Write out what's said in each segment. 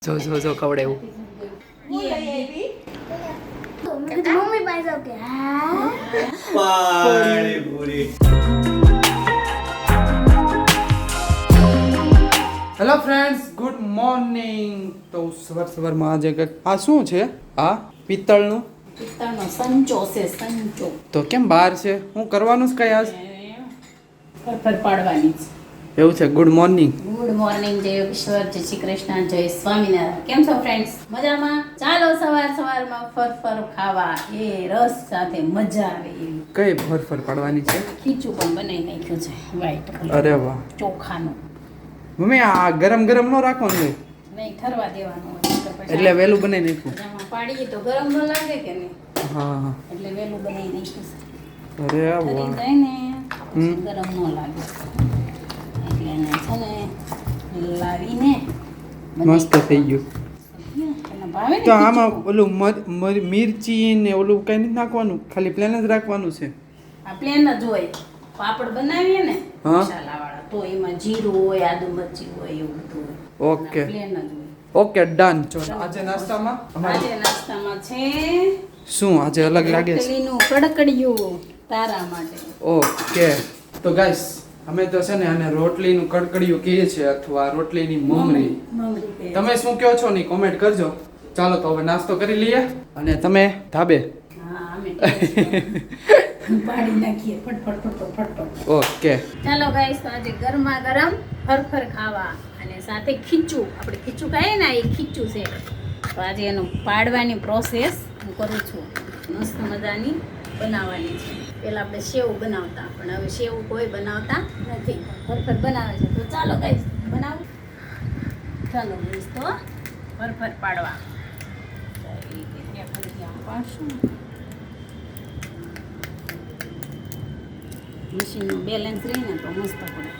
જો જો જો કવડે એવું મમ્મી પાસે કે હા panipuri. Hello friends, good morning. તો સવારમાં આજે કંઈક આ શું છે? આ પિત્તળનું પિત્તળનો સંચો છે, સંચો. તો કેમ બહાર છે? હું કરવાનું છે કઈ આજ? ફરફર પાડવાની છે. એવું છે. Good morning. ગુડ મોર્નિંગ, જય ઈશ્વર, જય શ્રી કૃષ્ણ, જય સ્વામિનારાયણ. કેમ છો ફ્રેન્ડ્સ? મજામાં? ચાલો સવારમાં ફરફર ખાવા. એ રસ સાથે મજા આવે એવી. કઈ ફરફર પાડવાની છે? ખીચું પણ બનાવી નાખ્યું છે, વ્હાઈટ કલર. અરે વાહ. ચોખાનું. મમ્મી આ ગરમ ગરમ નો રાખવાનું હોય નહીં, ઠરવા દેવાનું હોય. નહીંતર પછી એટલે વહેલું બનાવી નાખ્યું. આમાં પાડીએ તો ગરમ ન લાગે કે નહીં? હા. એટલે વહેલું બનાવી નાખ્યું છે. અરે ઠરી વાહ. જાય ને પછી ગરમ ન લાગે. એટલે એને છે ને લાવીને મસ્ત થઈ ગયું. એને ભાવે ને તો આમાં ખીચું. ઓલું મિરચી ને ઓલું કઈ નથી નાખવાનું, ખાલી પ્લેન જ રાખવાનું છે. આ પ્લેન જ હોય. પાપડ બનાવીએ ને હા. મસાલાવાળા તો એમાં જીરું હોય, આદુ મરચી હોય, એવું બધું હોય. ઓકે. પ્લેન જ હોય. Okay done. ચલો આજે નાસ્તામાં આજે નાસ્તામાં છે શું આજે અલગ લાગે છે? રોટલીનું કડકડિયું તારા માટે. ઓકે. તો ગાઈસ અમે તો છે ને આને રોટલીનું કડકડિયું કહીએ છીએ અથવા રોટલીની મમરી. મમરી કહે. તમે શું કહો છો ને કોમેન્ટ કરજો. ચાલો તો હવે નાસ્તો કરી લઈએ અને તમે ધાબે. હા, અમે પાડી નાખીએ ફટફટ. ઓકે. ચાલો ગાઈસ, તો આજે ગરમા ગરમ ફરફર ખાવા અને સાથે ખીચું. આપણે ખીચું ખાઈએ ને, એ ખીચું છે. તો આજે એનું પાડવાની પ્રોસેસ હું કરું છું. મસ્ત મજાની બનાવવાની છે. પહેલાં આપણે સેવ બનાવતા, પણ હવે સેવ કોઈ બનાવતા નથી, ફરફર બનાવે છે. તો ચાલો ગાઈસ બનાવું. ચાલો ગાઈસ, તો ફરફર પાડવા પાડશું. મશીનનું બેલેન્સ રહીને તો મસ્ત પડે.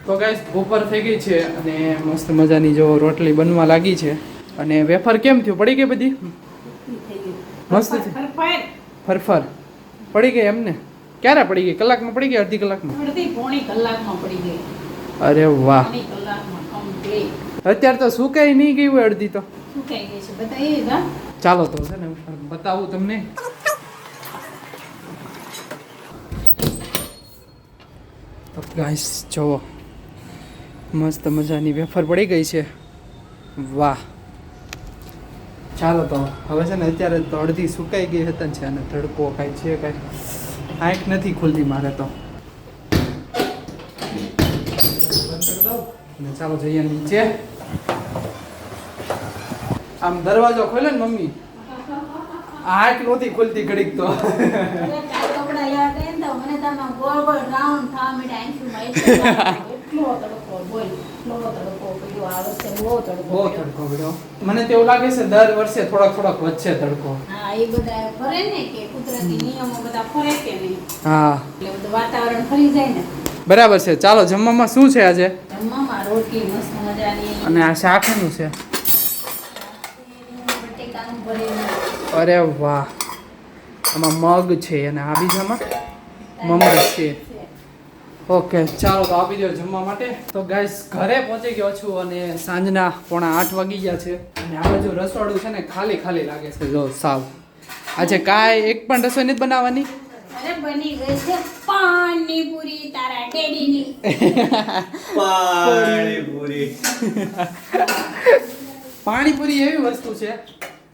તો ગાઈસ બપોર થઈ ગઈ છે અને મસ્ત મજાની જો રોટલી બનવા લાગી છે. અને વેફર કેમ થયું? પડી ગઈ બધી? મસ્ત છે. ફરફર પડી ગઈ એમને? ક્યારે પડી ગઈ? કલાકમાં પડી ગઈ? અડધી કલાકમાં? પોણી કલાકમાં પડી ગઈ. અરે વાહ. પોણી કલાકમાં કમ્પ્લીટ. અત્યારે તો સુકાઈ નહીં ગઈ હોય અડધી તો. સુકાઈ ગઈ છે બતાવીએ જા. ચાલો તો છે ને બતાવું તમને. તો ગાઈસ જુઓ, મસ્ત મજાની વેફર પડી ગઈ છે. વાહ. ચાલો તો હવે છે ને અત્યારે તો અડધી સુકાઈ ગઈ હતી છે અને તડકો કાંઈ છે કાંઈ આંખ નથી ખુલતી મારે તો. અને ચાલો જઈએ નીચે. આમ દરવાજો ખોલે ને મમ્મી, આંખ નહોતી ખુલતી ઘડીક તો. કપડા લેવા ગઈ ને તો મને તો આમાં ગોળ ગોળ રાઉન્ડ થવા માંડ્યા આંખમાં. એટલો તડકો બોલ, એટલો તડકો પડ્યો આ વર્ષે. બહુ બહુ તડકો. તડકો પડ્યો. મને તો એવું લાગે છે દર વર્ષે થોડાક વધશે તડકો. હા, એ બધા ફરે ને કે કુદરતી નિયમો બધા ફરે કે નહીં, હા એટલે બધું વાતાવરણ ફરી જાય ને. બરાબર છે. ચાલો જમવામાં શું છે આજે? જમવામાં રોટલી મસ્ત મજાની, અને આ શાકનું છે. બટેકાનું ભરેલું. અરે વાહ. આમાં મગ છે અને આ બીજામાં મમરી છે. ઓકે ચાલો તો આપી દો જમવા માટે. તો ગાઈસ ઘરે પહોંચી ગયો છું અને સાંજના 7:45 વાગી ગયા છે અને આ બાજુ રસોડું છે ને ખાલી ખાલી લાગે છે. જો સાવ આજે કાંઈ એક પણ રસોઈ નથી બનાવવાની. અરે બની ગઈ છે પાણીપુરી તારા ડેડીની. પાણીપુરી. પાણીપુરી એવી વસ્તુ છે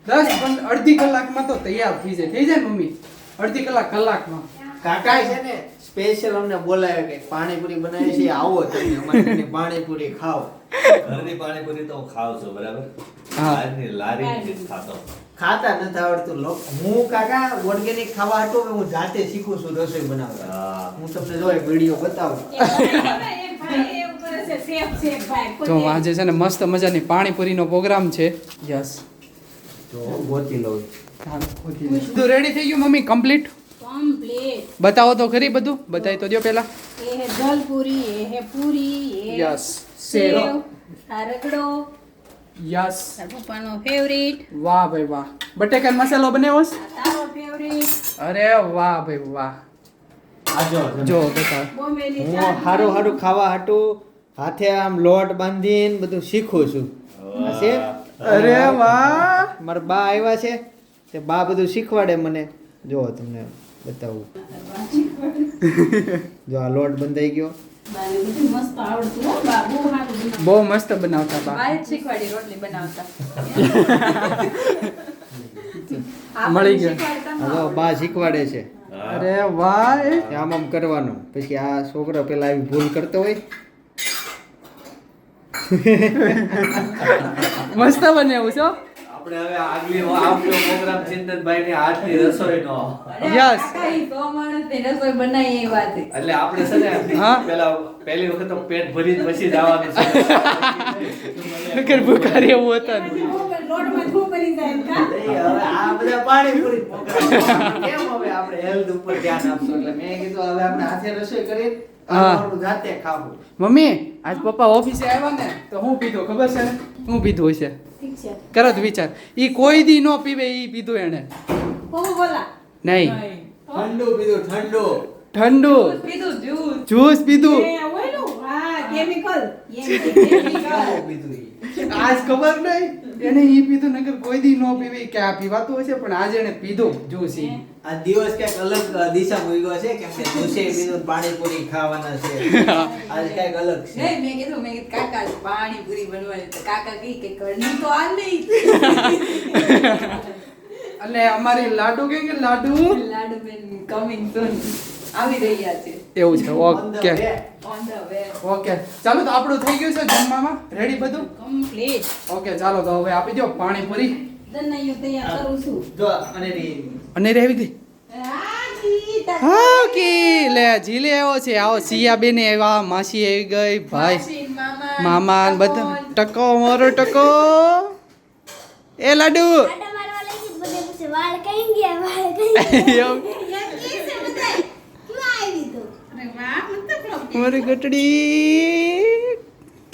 10 અડધી કલાકમાં તો તૈયાર થઈ જાય. થઈ જાય ને મમ્મી? અડધી કલાકમાં. કાકા છે ને સ્પેશિયલ અમને બોલાવે કે પાણીપુરી બનાવી છે, આવો તમે અમારી ઘરની પાણીપુરી ખાઓ. ઘરની પાણીપુરી તો હું ખાઉં છું, બરાબર? હા. બહારની લારીની નથી ખાતો. ખાતા નથી આવડતું હું કાકા ઓર્ગેનિક ખાવા હતું હું જાતે શીખું છું રસોઈ બનાવતા. હા. હું તમને જો એક વિડીયો બતાવું. તો આજે છે ને મસ્ત મજાની પાણીપુરીનો પ્રોગ્રામ છે. યસ. જો ગોતી લઉં. બધું રેડી થઈ ગયું મમ્મી? કમ્પ્લીટ? કમ્પ્લીટ. બતાવો તો ખરી બધું. બતાવી તો દો પહેલા. એ હે જલપુરી, એ હે પૂરી, એ યસ. સેવ, આ રગડો, યસ. તારા પપ્પાનો ફેવરિટ, વાહ ભાઈ વાહ. બટેકા મસાલો બનાવ્યો છે? આ તારો ફેવરિટ. અરે વાહ ભાઈ વાહ. આ જો જો બતાવ. બોમ્બેની હું ચા હારું ખાવા હાટું હાથે આમ લોટ બાંધીને બધું શીખું છું. આ છે અરે વાહ. મારા બા આવ્યા છે તે બા બધું શીખવાડે મને. જો તમને બતાવું. જો આ લોટ બંધાઈ ગયો. બાને બધું મસ્ત આવડતું હો બા બહુ સારું બનાવે. બહુ મસ્ત બનાવતા બા. બાય જ શીખવાડી રોટલી બનાવતા મળી ગયા. આ જો બા શીખવાડે છે અરે વાહ. કે આમ આમ કરવાનું. પછી આ છોકરો પેલા આવી ભૂલ કરતો હોય મસ્ત બનાવ્યું છો. આપણે હવે આગલી આપણો પ્રોગ્રામ ચિંતનભાઈ ની હાથની રસોઈનો. યસ. કાકા ઈ 100 માણસની રસોઈ બનાવી એ વાત છે. એટલે આપણે છે ને હા. પહેલી વખત તો પેટ ભરીને પછી જ આવવાનું છે. નકર ભૂખારી એવું હતા ને. લોટમાં ખૂબ બની જાય એમ કા? હવે આ બધા પાણીપુરી program. કેમ હવે આપણે હેલ્થ ઉપર ધ્યાન આપશું એટલે મેં કીધું હવે આપણે હાથે રસોઈ કરી હા. આપણે જાતે ખાવું. મમ્મી આજ પપ્પા ઓફિસે આવ્યા ને તો હું પીધું ખબર છે ને હું પીધું હશે. ઠીક છે કરો તો વિચાર. ઈ કોઈ દી નો પીવે ઈ પીધું એને. કોણ બોલા નહીં. ઠંડુ પીધું ઠંડુ. ઠંડુ પીધું જ્યુસ જ્યુસ પીધું. એ ઓયલું હા કેમિકલ કેવું પીધું ઈ? આજ ખબર નહીં એને ઈ પીધું નકર કોઈ દી નો પીવે ઈ કે આ પીવાતું હશે પણ આજે એને પીધું જ્યુસ ઈ. આ દિવસ ક્યાંક અલગ દિશા મૂક્યો છે કેમ કે દોસે પીધું ને પાણીપુરી ખાવાના છે. આજે ક્યાંક અલગ છે. નહીં મેં કીધું કાકા પાણીપુરી બનવાની તો કાકા કહી કે ઘરની તો આ નહીં અને અમારી લાડુ કે લાડુ લાડુ બેન કમિંગ સૂન આવી રહ્યા છે એવું છે. On the okay way. On the way okay ચાલો તો આપણું થઈ ગયું છે જમવામાં રેડી બધું. કમ્પ્લીટ ઓકે ચાલો તો હવે આપી દો પાણીપુરી. દનૈયો તૈયાર કરું છું જો અને રી અને રહેવી ગઈ. હાજી હા કે લે જીલે આવ્યો છે. આવો સિયા બેન આવ્યા માસી આવી ગઈ ભાઈ માસી, મામા મામા ને બધા ટકો મારો ટકો. એ લાડુ આટા મારવા લાગી બધે પૂછે વાળ કઈ ગયા વાળ કઈ ગયા એવું. યાર કે છે બતાય ક્યાં આવી તો અરે વાહ મસ્ત ફ્રોક મારી ગટડી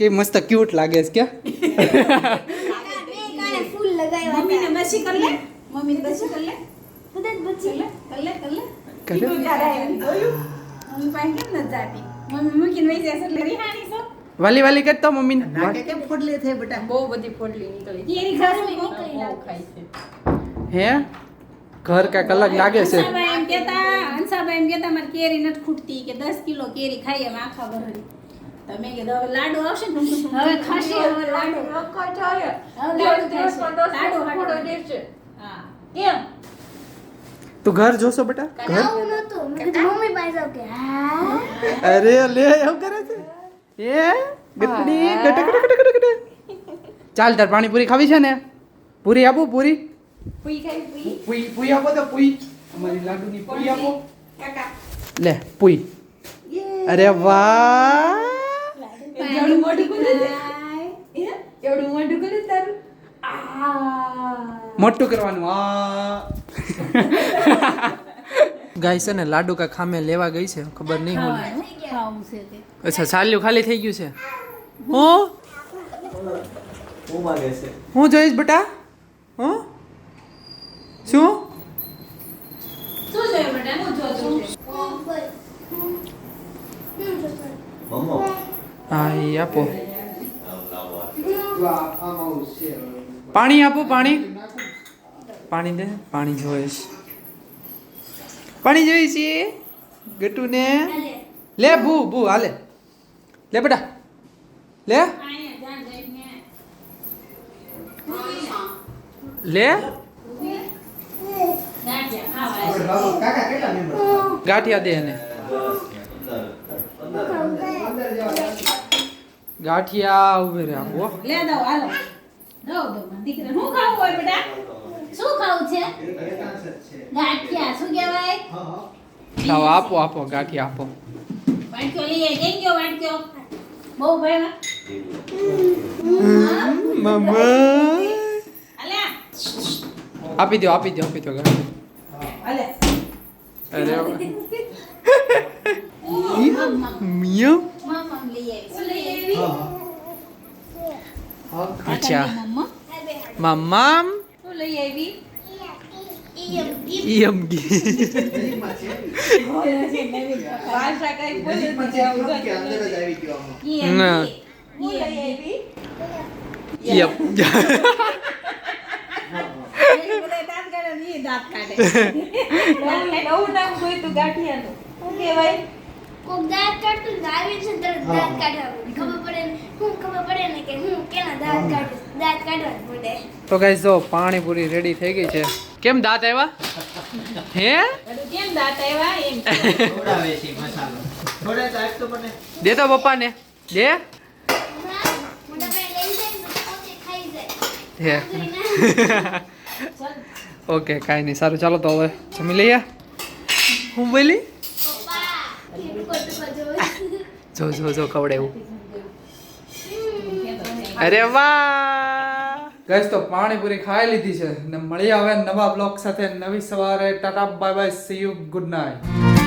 કે મસ્ત ક્યુટ લાગે છે કે કાકા બે કાને ફૂલ લગાવ્યા મમ્મીને બસી કર લે મમ્મીને બસી કર લે હતા બચ્ચી કર લે કરે? મમ્મી પાસે કેમ ન જાતી મમ્મી મૂકીને વહી જાય એટલે રિહાણી છો વાલી વાલી કરતો મમ્મી નાકે કેમ ફોડલી થઈ બેટા? બહુ બધી ફોડલી નીકળી કેરી ખાસ બહુ ખાય છે હે ઘર કાંઈક અલગ લાગે છે. હંસાભાઈ એમ કહેતા મારી કેરી નથી ખૂટતી કે 10 કિલો કેરી ખાઈ એમ આખા વરહની તમે કીધું હવે લાડુ આવશે ને હવે ખાશી હવે લાડુ હવે લાડુ થશે. લાડુ હાટુ. હા કેમ તું ઘર જોશો બેટા ઘર. આવું નતું મેં કીધું મમ્મી પાસે જાવ કે હા અરે લે એવું કરે છે એ ગટડી ગટ ગટ ગટ ગટ ગટ. ચાલ તાર પાણીપુરી ખાવી છે ને પૂરી આપો પૂરી પૂઈ ખાઈ પૂઈ પૂઈ પૂઈ આપો તો પૂઈ અમારી લાડુની પૂઈ આપો કાકા લે પૂઈ. અરે વાહ એવડું મોઢું ખુલે છે એવડું મોઢું ખુલે તારું મોટું કરવાનું આ ગાય છે ને લાડુ કા ખામે લેવા ગઈ છે ખબર નહીં હું ખાવું છે તે અચ્છા ચાલ્યું ખાલી થઈ ગયું છે. હું હું માગે છે હું જોઈશ બેટા હું શું શું જોયું બેટા હું જોતું મમ્મો હા એ આપો આમ લાવો. જો આમ આવું છે. પાણી આપો પાણી પાણી દે પાણી જોઈશ પાણી જોઈશ એ ગટુને લે ભૂ ભૂ હાલે લે બેટા લે અહીંયા જાન જઈને લે ગાંઠિયા ખાવા આપણે બાબુ કાકા કેટલા મેમ્બર? ગાંઠિયા દે એને અંદર જવા. ગાંઠિયા ઉભે રે આપો લે દો હાલો દો મને દીકરા શું ખાવું હોય બેટા શું ખાવું છે ગાંઠિયા શું કહેવાય લાવો આપો આપો ગાંઠિયા આપો વાટક્યો લઈ આય જઈ ગયો વાટક્યો બહુ ભાઈ મમ્મા અલ્યા આપી દો આપી દો આપી દો ગાંઠિયા. અલ્યા અરે મિયો મમ્મા લઈ આવી અચ્છા મમ્મા મમ્મા શું લઈ આવી ઈયમ ગી નજીકમાં છે. ભાષા કઈ બોલે નજીકમાં છે એવું નથી કે અંદર જ આવી ગયો આમાં. ના યપ નવું નામ જોઈતું ગાંઠિયાનું શું કહેવાય કોક દાંત કાઢતું ને આવે છે ને તરત દાંત કાઢવાનું ખબર પડે ને કે હું કેના દાંત કાઢું દાંત કાઢવા જ પડે તો ગાઈસ જો પાણીપુરી રેડી થઈ ગઈ છે કેમ દાંત આવ્યા હે કેમ દાંત આવ્યા એમ ખવડાવે છે મસાલો. થોડે તો આપ તો મને. દે તો પપ્પાને દે મોટા ભાઈ લઈ જાય ને તો પોતે ખાઈ જાય હે ઓકે કાંઈ નહીં સારું ચાલો તો હવે જમી લઈએ હું બોલી પપ્પા ટુકો જો ખવડાવું અરે વાહ ગાઈસ તો પાણીપુરી ખાઈ લીધી છે ને મળી આવે નવા બ્લોગ સાથે નવી સવારે Tata bye bye see you good night